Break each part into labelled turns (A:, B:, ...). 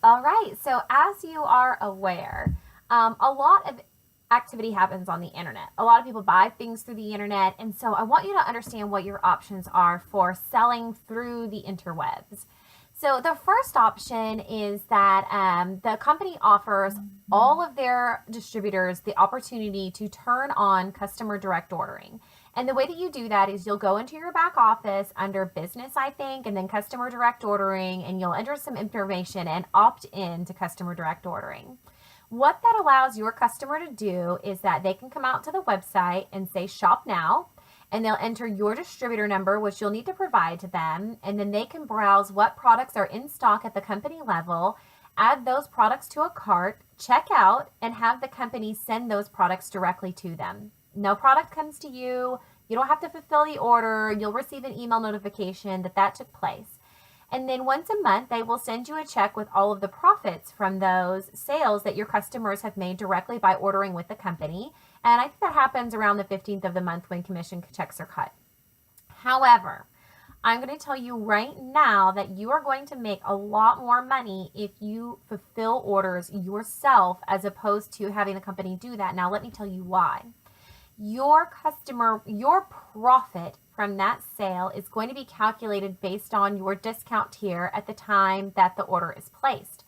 A: All right. So, as you are aware, a lot of activity happens on the internet. A lot of people buy things through the internet. And so, I want you to understand what your options are for selling through the interwebs. So, the first option is that the company offers all of their distributors the opportunity to turn on customer direct ordering. And the way that you do that is you'll go into your back office under business, I think, and then customer direct ordering, and you'll enter some information and opt in to customer direct ordering. What that allows your customer to do is that they can come out to the website and say shop now, and they'll enter your distributor number, which you'll need to provide to them, and then they can browse what products are in stock at the company level, add those products to a cart, check out, and have the company send those products directly to them. No product comes to you. You don't have to fulfill the order. You'll receive an email notification that that took place. And then once a month, they will send you a check with all of the profits from those sales that your customers have made directly by ordering with the company. And I think that happens around the 15th of the month when commission checks are cut. However, I'm going to tell you right now that you are going to make a lot more money if you fulfill orders yourself as opposed to having the company do that. Now, let me tell you why. Your profit from that sale is going to be calculated based on your discount tier at the time that the order is placed.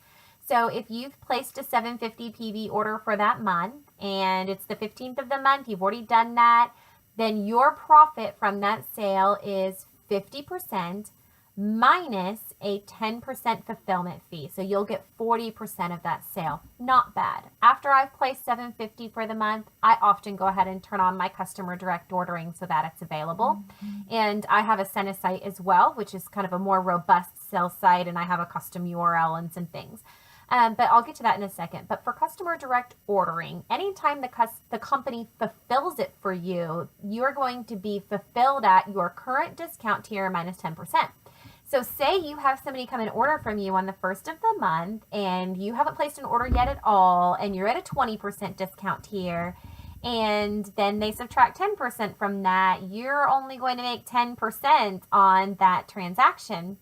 A: So if you've placed a $7.50 PV order for that month and it's the 15th of the month, you've already done that, then your profit from that sale is 50% minus a 10% fulfillment fee. So you'll get 40% of that sale. Not bad. After I've placed $7.50 for the month, I often go ahead and turn on my customer direct ordering so that it's available. And I have a Senna site as well, which is kind of a more robust sales site, and I have a custom URL and some things. But I'll get to that in a second. But for customer direct ordering, anytime the company fulfills it for you, you're going to be fulfilled at your current discount tier minus 10%. So say you have somebody come and order from you on the first of the month and you haven't placed an order yet at all and you're at a 20% discount tier, and then they subtract 10% from that, you're only going to make 10% on that transaction.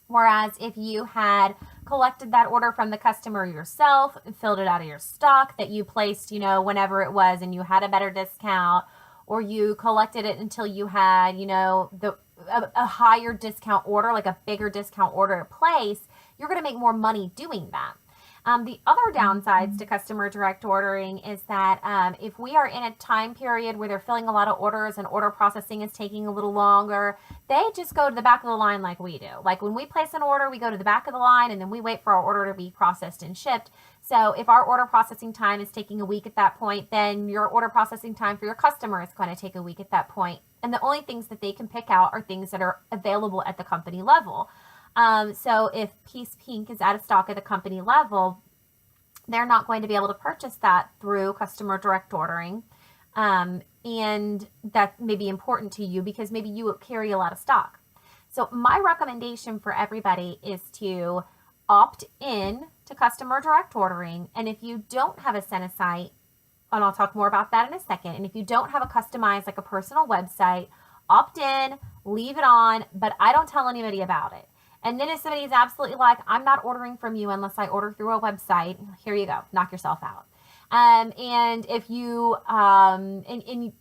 A: Whereas if you had collected that order from the customer yourself, filled it out of your stock that you placed, whenever it was, and you had a better discount, or you collected it until you had, a higher discount order, like a bigger discount order place, you're going to make more money doing that. The other downsides to customer direct ordering is that if we are in a time period where they're filling a lot of orders and order processing is taking a little longer, they just go to the back of the line like we do. Like when we place an order, we go to the back of the line and then we wait for our order to be processed and shipped. So if our order processing time is taking a week at that point, then your order processing time for your customer is going to take a week at that point. And the only things that they can pick out are things that are available at the company level. So if Peace Pink is out of stock at the company level, they're not going to be able to purchase that through customer direct ordering. And that may be important to you because maybe you carry a lot of stock. So my recommendation for everybody is to opt in to customer direct ordering. And if you don't have a Senna site, and I'll talk more about that in a second, and if you don't have a customized, like a personal website, opt in, leave it on, but I don't tell anybody about it. And then if somebody's absolutely like, I'm not ordering from you unless I order through a website, here you go, knock yourself out. And if you, and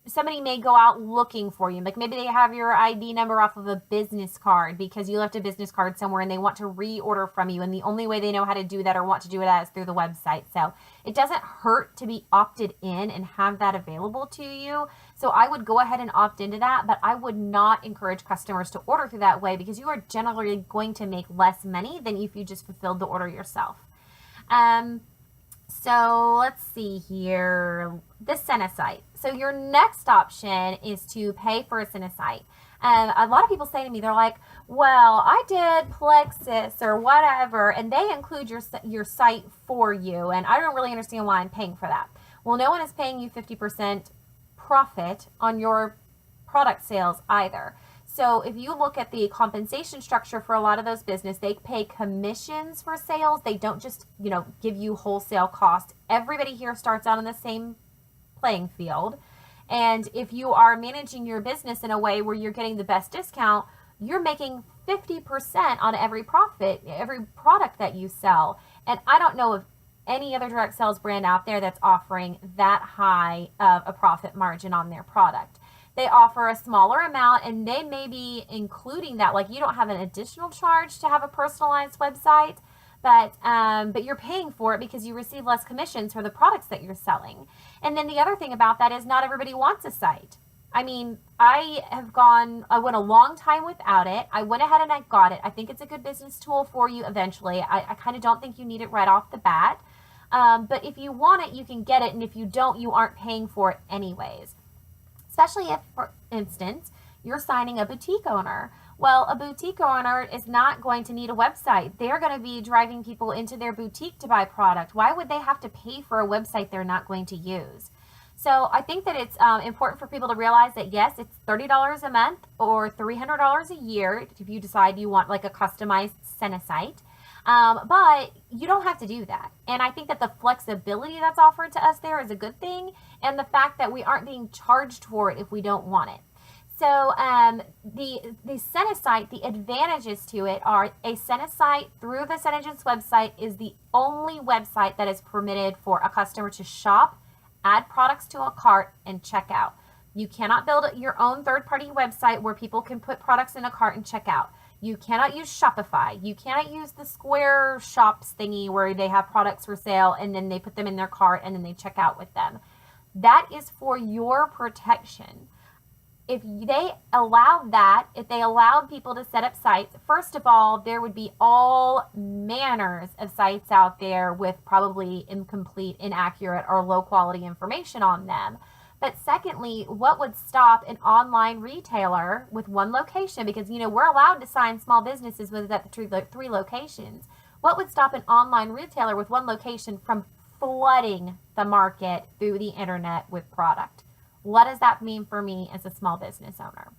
A: somebody may go out looking for you. Like maybe they have your ID number off of a business card because you left a business card somewhere and they want to reorder from you. And the only way they know how to do that or want to do that is through the website. So it doesn't hurt to be opted in and have that available to you. So I would go ahead and opt into that, but I would not encourage customers to order through that way because you are generally going to make less money than if you just fulfilled the order yourself. So let's see here, the Senna site. So your next option is to pay for a Senna site. A lot of people say to me, they're like, well, I did Plexus or whatever, and they include your site for you, and I don't really understand why I'm paying for that. Well, no one is paying you 50% profit on your product sales either. So if you look at the compensation structure for a lot of those businesses, they pay commissions for sales. They don't just, give you wholesale cost. Everybody here starts out on the same playing field. And if you are managing your business in a way where you're getting the best discount, you're making 50% on every product that you sell. And I don't know of any other direct sales brand out there that's offering that high of a profit margin on their product. They offer a smaller amount, and they may be including that. Like, you don't have an additional charge to have a personalized website, but you're paying for it because you receive less commissions for the products that you're selling. And then the other thing about that is not everybody wants a site. I mean, I went a long time without it. I went ahead and I got it. I think it's a good business tool for you eventually. I kind of don't think you need it right off the bat. But if you want it, you can get it. And if you don't, you aren't paying for it anyways. Especially if, for instance, you're signing a boutique owner. Well, a boutique owner is not going to need a website. They're going to be driving people into their boutique to buy product. Why would they have to pay for a website they're not going to use? So I think that it's important for people to realize that, yes, it's $30 a month or $300 a year if you decide you want like a customized site. But you don't have to do that. And I think that the flexibility that's offered to us there is a good thing. And the fact that we aren't being charged for it if we don't want it. So the Senasite, the advantages to it are a Senasite through the SeneGence website is the only website that is permitted for a customer to shop, add products to a cart, and check out. You cannot build your own third-party website where people can put products in a cart and check out. You cannot use Shopify. You cannot use the Square Shops thingy where they have products for sale and then they put them in their cart and then they check out with them. That is for your protection. If they allowed people to set up sites, first of all, there would be all manners of sites out there with probably incomplete, inaccurate, or low quality information on them. But secondly, what would stop an online retailer with one location? Because, we're allowed to sign small businesses with up to 3 locations. What would stop an online retailer with one location from flooding the market through the internet with product? What does that mean for me as a small business owner?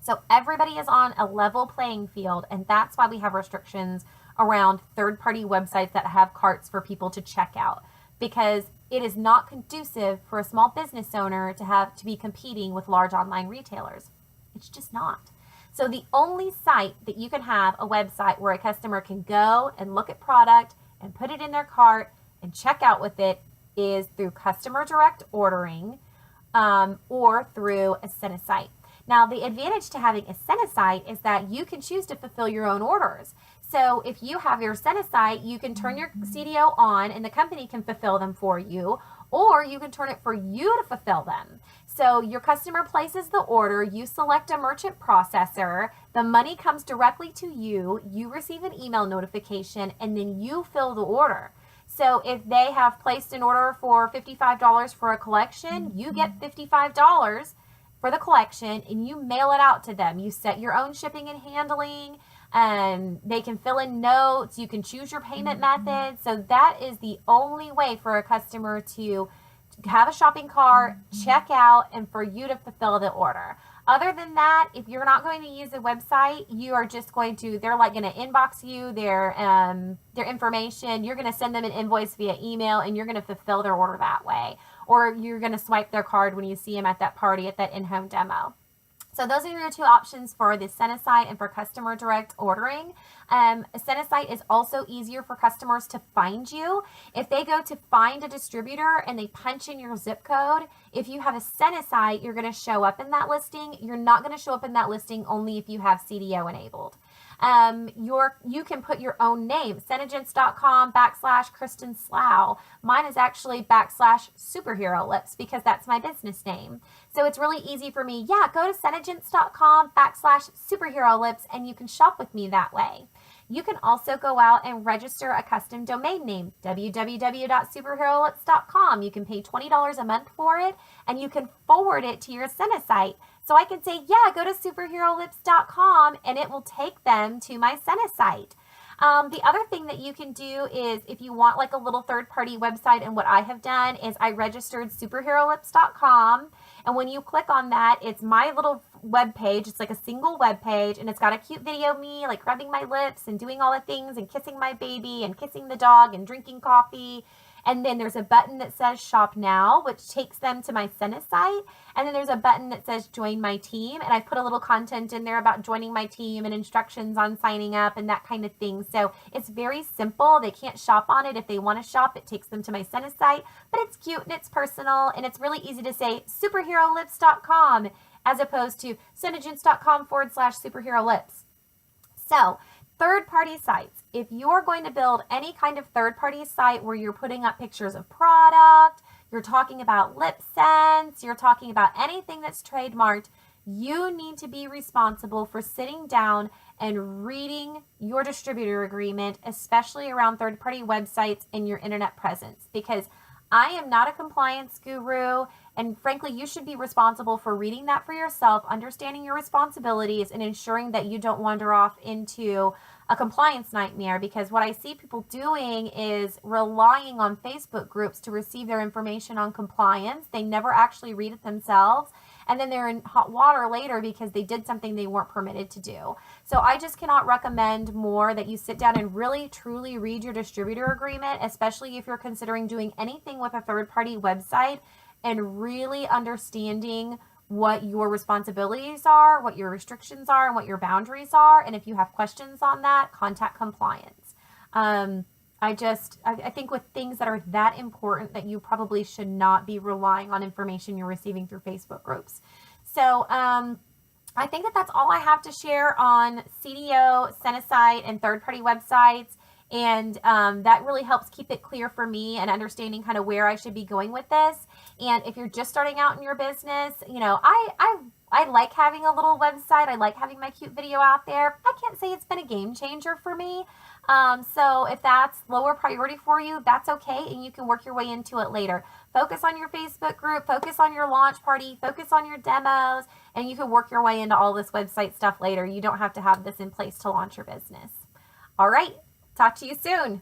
A: So everybody is on a level playing field, and that's why we have restrictions around third-party websites that have carts for people to check out, because it is not conducive for a small business owner to be competing with large online retailers. It's just not. So the only site that you can have a website where a customer can go and look at product and put it in their cart and check out with it is through customer direct ordering, or through a Senasite. Now, the advantage to having a Senasite is that you can choose to fulfill your own orders. So if you have your Senasite, you can turn your CDO on and the company can fulfill them for you, or you can turn it for you to fulfill them. So your customer places the order, you select a merchant processor, the money comes directly to you, you receive an email notification, and then you fill the order. So if they have placed an order for $55 for a collection, you get $55 for the collection and you mail it out to them. You set your own shipping and handling, and they can fill in notes. You can choose your payment method. So that is the only way for a customer to have a shopping cart, check out, and for you to fulfill the order. Other than that, if you're not going to use a website, you are just going to, they're like going to inbox you their information. You're going to send them an invoice via email and you're going to fulfill their order that way. Or you're going to swipe their card when you see them at that party, at that in-home demo. So those are your 2 options for the Senasite and for customer direct ordering. A Senasite is also easier for customers to find you. If they go to find a distributor and they punch in your zip code, if you have a Senasite, you're going to show up in that listing. You're not going to show up in that listing only if you have CDO enabled. You can put your own name, senegence.com/Kristen Slough. Mine is actually /superhero lips because that's my business name. So it's really easy for me. Yeah, go to senegence.com /superhero lips and you can shop with me that way. You can also go out and register a custom domain name, www.superherolips.com. You can pay $20 a month for it and you can forward it to your Senasite. So I can say, yeah, go to superherolips.com and it will take them to my Senasite. The other thing that you can do is if you want like a little third-party website, and what I have done is I registered superherolips.com, and when you click on that, it's my little web page. It's like a single web page, and it's got a cute video of me like rubbing my lips and doing all the things and kissing my baby and kissing the dog and drinking coffee. And then there's a button that says shop now, which takes them to my Senna site. And then there's a button that says join my team. And I've put a little content in there about joining my team and instructions on signing up and that kind of thing. So it's very simple. They can't shop on it. If they want to shop, it takes them to my Senna site, but it's cute and it's personal and it's really easy to say superherolips.com as opposed to senegence.com/superherolips. So third-party sites. If you're going to build any kind of third-party site where you're putting up pictures of product, you're talking about lip scents, you're talking about anything that's trademarked, you need to be responsible for sitting down and reading your distributor agreement, especially around third-party websites and your internet presence, because I am not a compliance guru, and frankly, you should be responsible for reading that for yourself, understanding your responsibilities, and ensuring that you don't wander off into a compliance nightmare, because what I see people doing is relying on Facebook groups to receive their information on compliance. They never actually read it themselves, and then they're in hot water later because they did something they weren't permitted to do. So I just cannot recommend more that you sit down and really truly read your distributor agreement, especially if you're considering doing anything with a third-party website, and really understanding what your responsibilities are, what your restrictions are, and what your boundaries are. And if you have questions on that, contact compliance. I think with things that are that important, that you probably should not be relying on information you're receiving through Facebook groups. So I think that that's all I have to share on CDO, Senna site, and third-party websites. And that really helps keep it clear for me and understanding kind of where I should be going with this. And if you're just starting out in your business, you know, I like having a little website. I like having my cute video out there. I can't say it's been a game changer for me. So if that's lower priority for you, that's okay. And you can work your way into it later. Focus on your Facebook group, focus on your launch party, focus on your demos, and you can work your way into all this website stuff later. You don't have to have this in place to launch your business. All right. Talk to you soon.